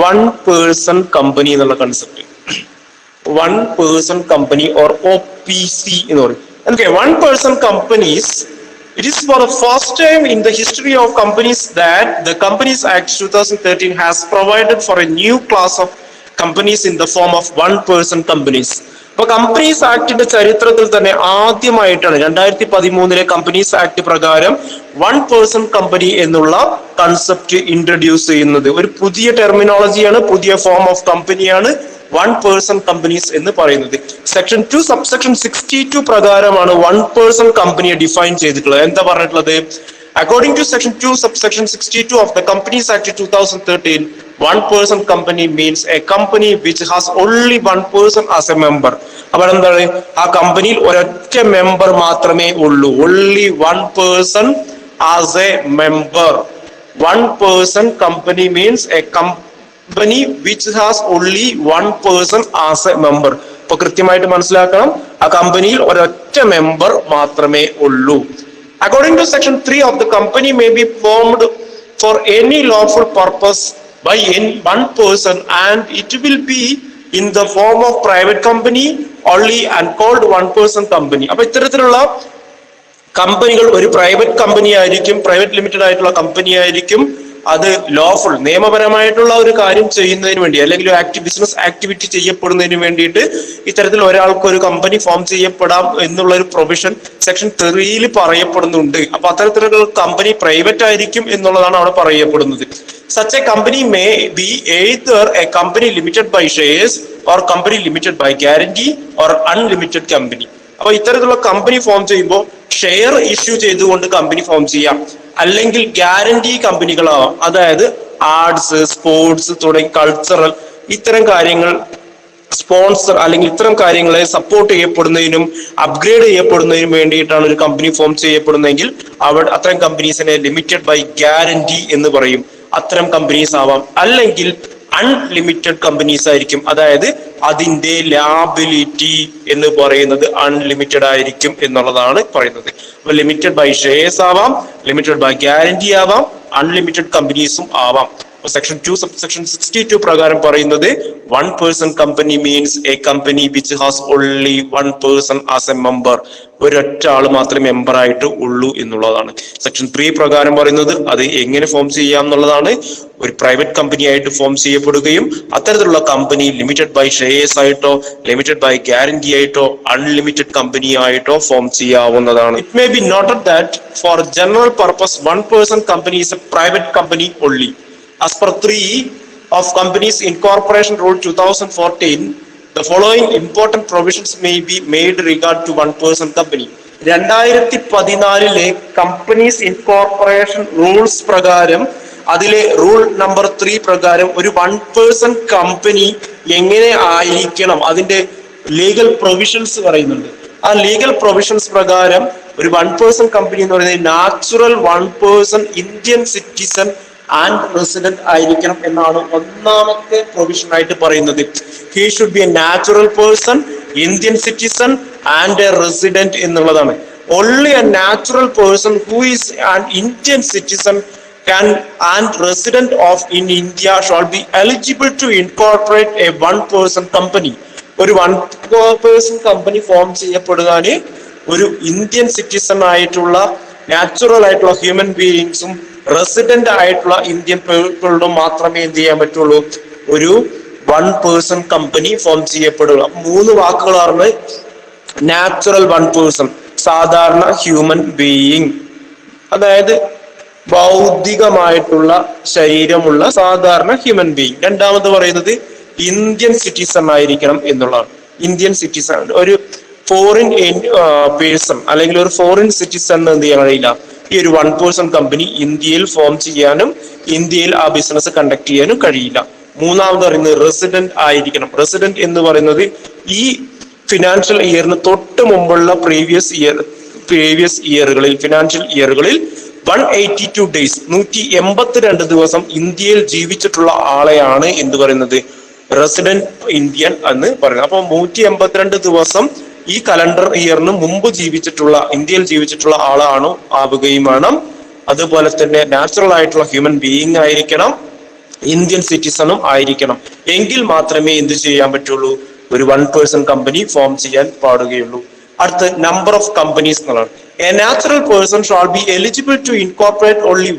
One person company എന്നുള്ള concept. One person company or OPC എന്ന് പറയും. Okay, one person companies. It is for the first time in the history of companies that the Companies Act 2013 has provided for a new class of companies in the form of one person companies. അപ്പൊ companies ആക്ടിന്റെ ചരിത്രത്തിൽ തന്നെ ആദ്യമായിട്ടാണ് 2013 companies act പ്രകാരം one person company എന്നുള്ള concept introduce ചെയ്യുന്നത്. ഒരു പുതിയ ടെർമിനോളജിയാണ്, പുതിയ ഫോം ഓഫ് കമ്പനിയാണ് വൺ പേഴ്സൺ കമ്പനീസ് എന്ന് പറയുന്നത്. സെക്ഷൻ 2 സബ്സെക്ഷൻ 62 പ്രകാരമാണ് വൺ പേഴ്സൺ കമ്പനിയെ ഡിഫൈൻ ചെയ്തിട്ടുള്ളത്. എന്താ പറഞ്ഞിട്ടുള്ളത്? According to section 2 subsection 62 of the Companies Act 2013, one person company means a company which has only one person as a member. അപ്പോൾ എന്താണ്? ആ കമ്പനിയിൽ ഒരൊറ്റ മെമ്പർ മാത്രമേ ഉള്ളൂ. Only one person as a member. One person company means a company which has only one person as a member. അപ്പോൾ കൃത്യമായിട്ട് മനസ്സിലാക്കണം, ആ കമ്പനിയിൽ ഒരൊറ്റ മെമ്പർ മാത്രമേ ഉള്ളൂ. According to section 3 of the company may be formed for any lawful purpose by any one person and it will be in the form of private company only and called one person company. അപ്പോൾ ഇത്തരത്തിലുള്ള കമ്പനികൾ ഒരു private company ആയിരിക്കും, private limited ആയിട്ടുള്ള company ആയിരിക്കും. അത് lawful നിയമപരമായിട്ടുള്ള ഒരു കാര്യം ചെയ്യുന്നതിന് വേണ്ടി അല്ലെങ്കിൽ ബിസിനസ് ആക്ടിവിറ്റി ചെയ്യപ്പെടുന്നതിന് വേണ്ടിയിട്ട് ഇത്തരത്തിൽ ഒരാൾക്ക് ഒരു കമ്പനി ഫോം ചെയ്യപ്പെടാം എന്നുള്ള ഒരു പ്രൊവിഷൻ സെക്ഷൻ 3 പറയപ്പെടുന്നുണ്ട്. അപ്പൊ അത്തരത്തിലുള്ള കമ്പനി പ്രൈവറ്റ് ആയിരിക്കും എന്നുള്ളതാണ് അവിടെ പറയപ്പെടുന്നത്. Such a company may be either a company limited by shares or company limited by guarantee or unlimited company. അപ്പൊ ഇത്തരത്തിലുള്ള കമ്പനി ഫോം ചെയ്യുമ്പോൾ ഷെയർ ഇഷ്യൂ ചെയ്തുകൊണ്ട് കമ്പനി ഫോം ചെയ്യാം, അല്ലെങ്കിൽ ഗ്യാരണ്ടി കമ്പനികളാവാം. അതായത് ആർട്സ്, സ്പോർട്സ് തുടങ്ങി കൾച്ചറൽ ഇത്തരം കാര്യങ്ങൾ സ്പോൺസർ അല്ലെങ്കിൽ ഇത്തരം കാര്യങ്ങളെ സപ്പോർട്ട് ചെയ്യപ്പെടുന്നതിനും അപ്ഗ്രേഡ് ചെയ്യപ്പെടുന്നതിനും വേണ്ടിയിട്ടാണ് ഒരു കമ്പനി ഫോം ചെയ്യപ്പെടുന്നതെങ്കിൽ അത്തരം കമ്പനീസിനെ ലിമിറ്റഡ് ബൈ ഗ്യാരണ്ടി എന്ന് പറയും. അത്തരം കമ്പനീസ് ആവാം. അല്ലെങ്കിൽ അൺലിമിറ്റഡ് കമ്പനീസ് ആയിരിക്കും, അതായത് അതിന്റെ ലാബിലിറ്റി എന്ന് പറയുന്നത് അൺലിമിറ്റഡ് ആയിരിക്കും എന്നുള്ളതാണ് പറയുന്നത്. അപ്പൊ ലിമിറ്റഡ് ബൈ ഷെയർസ് ആവാം, ലിമിറ്റഡ് ബൈ ഗ്യാരണ്ടി ആവാം, അൺലിമിറ്റഡ് കമ്പനീസും ആവാം. സെക്ഷൻ 2 സബ്സെക്ഷൻ 62 പ്രകാരം പറയുന്നത് one person company means a company which has only one person as a member. ഒരൊറ്റ ആള് മാത്രമേ മെമ്പർ ആയിട്ട് ഉള്ളൂ എന്നുള്ളതാണ്. സെക്ഷൻ 3 പ്രകാരം പറയുന്നത് അത് എങ്ങനെ ഫോം ചെയ്യാം എന്നുള്ളതാണ്. ഒരു പ്രൈവറ്റ് കമ്പനി ആയിട്ട് ഫോം ചെയ്യപ്പെടുകയും അത്തരത്തിലുള്ള കമ്പനി ലിമിറ്റഡ് ബൈ ഷെയർസ് ആയിട്ടോ ലിമിറ്റഡ് ബൈ ഗ്യാരണ്ടി ആയിട്ടോ അൺലിമിറ്റഡ് കമ്പനി ആയിട്ടോ ഫോം ചെയ്യാവുന്നതാണ്. It may be noted that four general purpose one person company is A private company only. As per 3 of Companies Incorporation Rule 2014, the following important provisions may be made regard to one person company. 2014 companies incorporation rules പ്രകാരം അതിലെ rule number 3 പ്രകാരം ഒരു one person company എങ്ങനെ ആയിരിക്കണം അതിന്റെ legal provisions പറയുന്നുണ്ട്. ആ legal provisions പ്രകാരം ഒരു വൺ പേഴ്സൺ കമ്പനി എന്ന് പറയുന്നത് natural one person Indian citizen and resident ആയിരിക്കണം എന്നാണ് ഒന്നാമത്തെ പ്രൊവിഷൻ ആയിട്ട് പറയുന്നത്. He should be a natural person, Indian citizen and a resident എന്നുള്ളതാണ്. Only a natural person who is an Indian citizen can and resident of in India shall be eligible to incorporate a one person company. ഒരു one person company form ചെയ്യപ്പെടുവാന് ഒരു Indian citizen ആയിട്ടുള്ള natural ആയിട്ടുള്ള human ബീയിങ്സും resident ആയിട്ടുള്ള Indian പീപ്പിളിനും മാത്രമേ എന്ത് ചെയ്യാൻ പറ്റുള്ളൂ, ഒരു വൺ പേഴ്സൺ കമ്പനി ഫോം ചെയ്യപ്പെടുക. 3 വാക്കുകളാണ് നാച്ചുറൽ വൺ പേഴ്സൺ, സാധാരണ ഹ്യൂമൻ ബീയിങ്, അതായത് ഭൗതികമായിട്ടുള്ള ശരീരമുള്ള സാധാരണ ഹ്യൂമൻ ബീയിങ്. രണ്ടാമത് പറയുന്നത് ഇന്ത്യൻ സിറ്റിസൺ ആയിരിക്കണം എന്നുള്ളതാണ്. ഇന്ത്യൻ സിറ്റിസൺ, ഒരു ഫോറിൻ പേഴ്സൺ അല്ലെങ്കിൽ ഒരു ഫോറിൻ സിറ്റിസൺ എന്ത് ചെയ്യാൻ കഴിയില്ല, ഈ ഒരു വൺ പേഴ്സൺ കമ്പനി ഇന്ത്യയിൽ ഫോം ചെയ്യാനും ഇന്ത്യയിൽ ആ ബിസിനസ് കണ്ടക്ട് ചെയ്യാനും കഴിയില്ല. മൂന്നാമത് പറയുന്നത് റെസിഡന്റ് ആയിരിക്കണം. റെസിഡന്റ് എന്ന് പറയുന്നത് ഈ ഫിനാൻഷ്യൽ ഇയറിന് തൊട്ട് മുമ്പുള്ള പ്രീവിയസ് ഇയറുകളിൽ ഫിനാൻഷ്യൽ ഇയറുകളിൽ 182 ഡേയ്സ് 182 ദിവസം ഇന്ത്യയിൽ ജീവിച്ചിട്ടുള്ള ആളെയാണ് എന്ത് പറയുന്നത്, റെസിഡന്റ് ഇന്ത്യൻ എന്ന് പറയുന്നത്. അപ്പൊ 182 ദിവസം ഈ കലണ്ടർ ഇയറിന് മുമ്പ് ഇന്ത്യയിൽ ജീവിച്ചിട്ടുള്ള ആളാണ് ആവുകയും വേണം. അതുപോലെ തന്നെ നാച്ചുറൽ ആയിട്ടുള്ള ഹ്യൂമൻ ബീയിങ് ആയിരിക്കണം. ഇന്ത്യൻ സിറ്റിസണും ആയിരിക്കണം. എങ്കിൽ മാത്രമേ എന്ത് ചെയ്യാൻ പറ്റുള്ളൂ, ഒരു 1% കമ്പനി ഫോം ചെയ്യാൻ പാടുകയുള്ളൂ. അടുത്ത നമ്പർ ഓഫ് കമ്പനീസ് എന്നുള്ളതാണ്. A natural person shall be eligible to incorporate only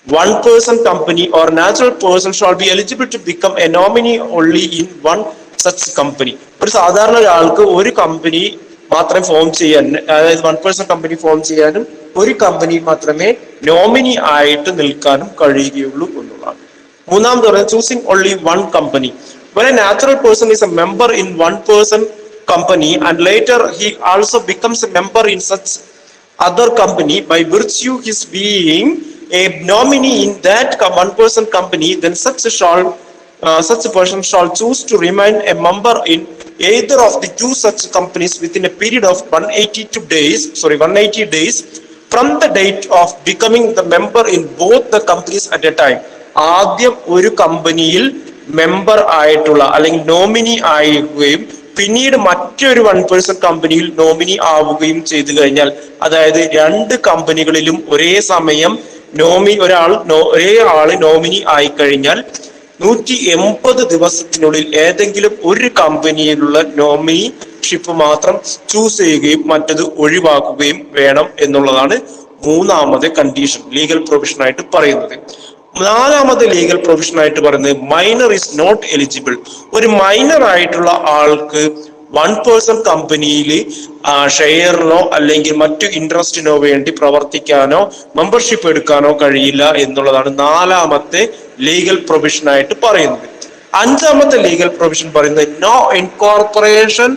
one person company, or natural person shall be eligible to become a nominee only in one such company. ഒരു സാധാരണ ഒരാൾക്ക് ഒരു company മാത്രം form ചെയ്യാൻ, അതായത് 1% company form ചെയ്യാനും ഒരു company മാത്രമേ നോമിനി ആയിട്ട് നിൽക്കാനും കഴിയുകയുള്ളൂ എന്നുള്ളതാണ്. മൂന്നാമത് പറയുന്നത് choosing only one company. When a natural person is a member in 1% company and later he also becomes a member in such other company, by virtue his being a nominee in that 1% company, then such a person shall choose to remain a member in either of the two such companies within a period of 180 days from the date of becoming the member in both the companies at a time. ആദ്യം ഒരു കമ്പനിയിൽ member ആയിട്ടുള്ള അല്ലെങ്കിൽ nominee ആവുകയും പിന്നീട് മറ്റൊരു 1% കമ്പനിയിൽ nominee ആവുകയും ചെയ്തു കഴിഞ്ഞാൽ, അതായത് രണ്ട് കമ്പനികളിലും ഒരേ സമയം ഒരേ ആള് നോമിനി ആയി കഴിഞ്ഞാൽ 180 ദിവസത്തിനുള്ളിൽ ഏതെങ്കിലും ഒരു കമ്പനിയിലുള്ള നോമിനിഷിപ്പ് മാത്രം ചൂസ് ചെയ്യുകയും മറ്റത് ഒഴിവാക്കുകയും വേണം എന്നുള്ളതാണ് മൂന്നാമത്തെ കണ്ടീഷൻ, ലീഗൽ പ്രൊവിഷൻ ആയിട്ട് പറയുന്നത്. നാലാമത്തെ ലീഗൽ പ്രൊവിഷൻ ആയിട്ട് പറയുന്നത് മൈനർ ഈസ് നോട്ട് എലിജിബിൾ. ഒരു മൈനർ ആയിട്ടുള്ള ആൾക്ക് 1% കമ്പനിയിൽ ഷെയറിനോ അല്ലെങ്കിൽ മറ്റു ഇൻട്രസ്റ്റിനോ വേണ്ടി പ്രവർത്തിക്കാനോ മെമ്പർഷിപ്പ് എടുക്കാനോ കഴിയില്ല എന്നുള്ളതാണ് നാലാമത്തെ ലീഗൽ പ്രൊവിഷൻ ആയിട്ട് പറയുന്നത്. അഞ്ചാമത്തെ ലീഗൽ പ്രൊവിഷൻ പറയുന്നത് no incorporation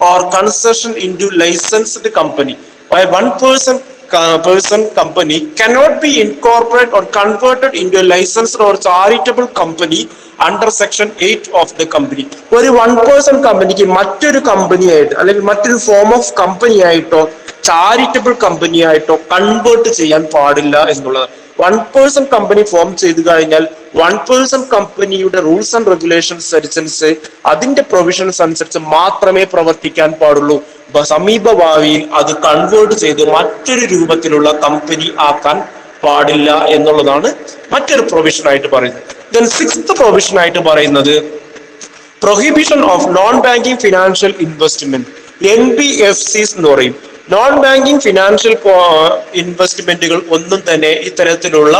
or concession in to licensed company. 1% company cannot be incorporated or converted into a licensed or charitable company under section 8 of the company. ഒരു 1% കമ്പനിക്ക് മറ്റൊരു കമ്പനിയായിട്ട് അല്ലെങ്കിൽ മറ്റൊരു ഫോം ഓഫ് കമ്പനി ആയിട്ടോ ചാരിറ്റബിൾ കമ്പനി ആയിട്ടോ convert ചെയ്യാൻ പാടില്ല എന്നുള്ളത്. 1% കമ്പനി ഫോം ചെയ്തു കഴിഞ്ഞാൽ 1% കമ്പനിയുടെ റൂൾസ് ആൻഡ് റെഗുലേഷൻസ് അനുസരിച്ച് അതിന്റെ പ്രൊവിഷൻസ് അനുസരിച്ച് മാത്രമേ പ്രവർത്തിക്കാൻ പാടുള്ളൂ. സമീപ ഭാവിയിൽ അത് കൺവേർട്ട് ചെയ്ത് മറ്റൊരു രൂപത്തിലുള്ള കമ്പനി ആക്കാൻ പാടില്ല എന്നുള്ളതാണ് മറ്റൊരു പ്രൊവിഷൻ ആയിട്ട് പറയുന്നത്. ദെൻ സിക്സ്ത് പ്രൊവിഷൻ ആയിട്ട് പറയുന്നത് prohibition of non banking financial investment, NBFCs എന്ന് പറയും. നോൺ ബാങ്കിങ് ഫിനാൻഷ്യൽ ഇൻവെസ്റ്റ്മെന്റുകൾ ഒന്നും തന്നെ ഇത്തരത്തിലുള്ള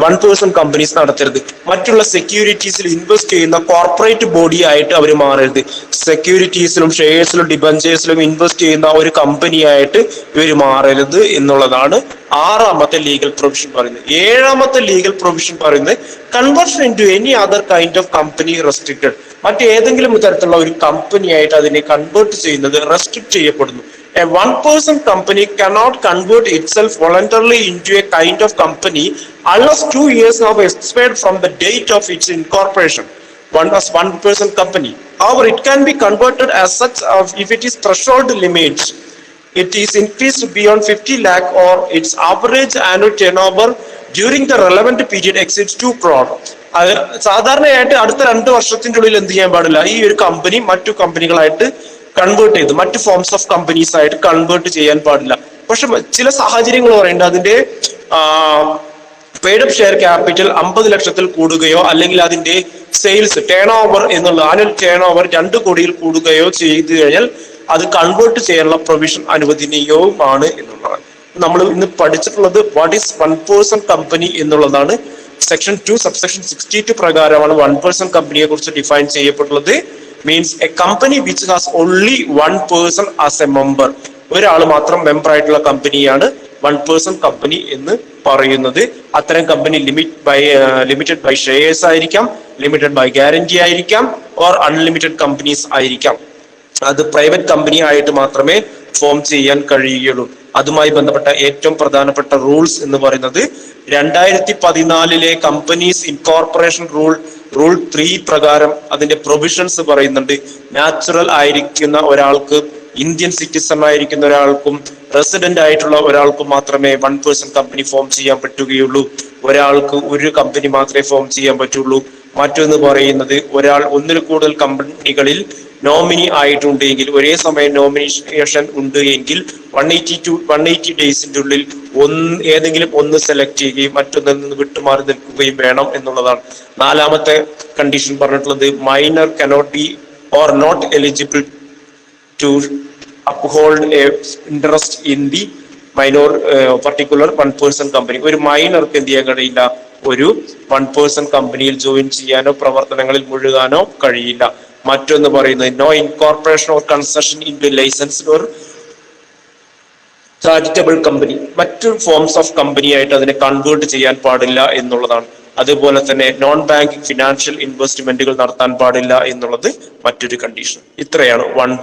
1% കമ്പനീസ് നടത്തരുത്. മറ്റുള്ള സെക്യൂരിറ്റീസിൽ ഇൻവെസ്റ്റ് ചെയ്യുന്ന കോർപ്പറേറ്റ് ബോഡി ആയിട്ട് അവർ മാറരുത്. സെക്യൂരിറ്റീസിലും ഷെയർസിലും ഡിബഞ്ചേഴ്സിലും ഇൻവെസ്റ്റ് ചെയ്യുന്ന ഒരു കമ്പനി ആയിട്ട് ഇവർ മാറരുത് എന്നുള്ളതാണ് ആറാമത്തെ ലീഗൽ പ്രൊവിഷൻ പറയുന്നത്. ഏഴാമത്തെ ലീഗൽ പ്രൊവിഷൻ പറയുന്നത് conversion in to any other kind of company restricted. മറ്റേതെങ്കിലും തരത്തിലുള്ള ഒരു കമ്പനി ആയിട്ട് അതിനെ കൺവേർട്ട് ചെയ്യുന്നത് റെസ്ട്രിക്ട് ചെയ്യപ്പെടുന്നു. A 1% company cannot convert itself voluntarily into a kind of company unless 2 years have expired from the date of its incorporation. As 1% company, however, it can be converted as such if it is threshold limits. It is increased beyond 50 lakh or its average annual turnover during the relevant period exceeds 2 crore. സാധാരണയായിട്ട് അടുത്ത 2 വർഷത്തിന്റെ ഉള്ളിൽ എന്ത് ചെയ്യാൻ പാടില്ല, ഈ ഒരു company മറ്റു കമ്പനികളായിട്ട് കൺവേർട്ട് ചെയ്ത് മറ്റ് ഫോംസ് ഓഫ് കമ്പനീസ് ആയിട്ട് കൺവേർട്ട് ചെയ്യാൻ പാടില്ല. പക്ഷെ ചില സാഹചര്യങ്ങൾ പറയുന്നുണ്ട്. അതിന്റെ പെയ്ഡ് അപ്പ് ഷെയർ ക്യാപിറ്റൽ 50 ലക്ഷത്തിൽ കൂടുകയോ അല്ലെങ്കിൽ അതിന്റെ സെയിൽസ് ടേൺ ഓവർ എന്നുള്ള ആനുവൽ ടേൺ ഓവർ 2 കോടിയിൽ കൂടുകയോ ചെയ്തു കഴിഞ്ഞാൽ അത് കൺവേർട്ട് ചെയ്യാനുള്ള പ്രൊവിഷൻ അനുവദനീയവുമാണ് എന്നുള്ളതാണ്. നമ്മൾ ഇന്ന് പഠിച്ചിട്ടുള്ളത് വാട്ട് ഈസ് 1% കമ്പനി എന്നുള്ളതാണ്. സെക്ഷൻ 2 സബ്സെക്ഷൻ 62 പ്രകാരമാണ് 1% കമ്പനിയെ കുറിച്ച് ഡിഫൈൻ ചെയ്യപ്പെട്ടുള്ളത്. Means a company which has only 1 person as a member. ഒരാൾ മാത്രം മെമ്പർ ആയിട്ടുള്ള കമ്പനിയാണ് 1% കമ്പനി എന്ന് പറയുന്നത്. അത്തരം കമ്പനി ലിമിറ്റഡ് ബൈ ഷെയർസ് ആയിരിക്കാം, ലിമിറ്റഡ് ബൈ ഗ്യാരണ്ടി ആയിരിക്കാം, ഓർ അൺലിമിറ്റഡ് കമ്പനീസ് ആയിരിക്കാം. അത് പ്രൈവറ്റ് കമ്പനി ആയിട്ട് മാത്രമേ ഫോം ചെയ്യാൻ കഴിയുകയുള്ളൂ. അതുമായി ബന്ധപ്പെട്ട ഏറ്റവും പ്രധാനപ്പെട്ട റൂൾസ് എന്ന് പറയുന്നത് 2014 കമ്പനീസ് ഇൻകോർപ്പറേഷൻ റൂൾ 3 പ്രകാരം അതിന്റെ പ്രൊവിഷൻസ് പറയുന്നുണ്ട്. നാച്ചുറൽ ആയിരിക്കുന്ന ഒരാൾക്ക്, ഇന്ത്യൻ സിറ്റിസൺ ആയിരിക്കുന്ന ഒരാൾക്കും റെസിഡന്റ് ആയിട്ടുള്ള ഒരാൾക്കും മാത്രമേ 1% കമ്പനി ഫോം ചെയ്യാൻ പറ്റുകയുള്ളൂ. ഒരാൾക്ക് ഒരു കമ്പനി മാത്രമേ ഫോം ചെയ്യാൻ പറ്റുള്ളൂ. മറ്റൊന്ന് പറയുന്നത് ഒരാൾ ഒന്നിൽ കൂടുതൽ കമ്പനികളിൽ നോമിനി ആയിട്ടുണ്ടെങ്കിൽ, ഒരേ സമയം നോമിനേഷൻ ഉണ്ട് എങ്കിൽ 180 ഡേയ്സിന്റെ ഉള്ളിൽ ഏതെങ്കിലും ഒന്ന് സെലക്ട് ചെയ്യുകയും മറ്റൊന്നിൽ നിന്ന് വിട്ടുമാറി നിൽക്കുകയും വേണം എന്നുള്ളതാണ്. നാലാമത്തെ കണ്ടീഷൻ പറഞ്ഞിട്ടുള്ളത് minor cannot be or not eligible to uphold a interest in the minor particular one person company. ഒരു മൈനർക്ക് എന്ത് ചെയ്യാൻ കഴിയില്ല, ഒരു 1 person കമ്പനിയിൽ ജോയിൻ ചെയ്യാനോ പ്രവർത്തനങ്ങളിൽ മുഴുകാനോ കഴിയില്ല. മറ്റൊന്ന് പറയുന്നത് no incorporation or concession in to licensed or charitable company, മറ്റു ഫോംസ് ഓഫ് കമ്പനി ആയിട്ട് അതിനെ കൺവേർട്ട് ചെയ്യാൻ പാടില്ല എന്നുള്ളതാണ്. അതുപോലെ തന്നെ നോൺ ബാങ്കിങ് ഫിനാൻഷ്യൽ ഇൻവെസ്റ്റ്മെന്റുകൾ നടത്താൻ പാടില്ല എന്നുള്ളത് മറ്റൊരു കണ്ടീഷൻ. ഇത്രയാണ് 1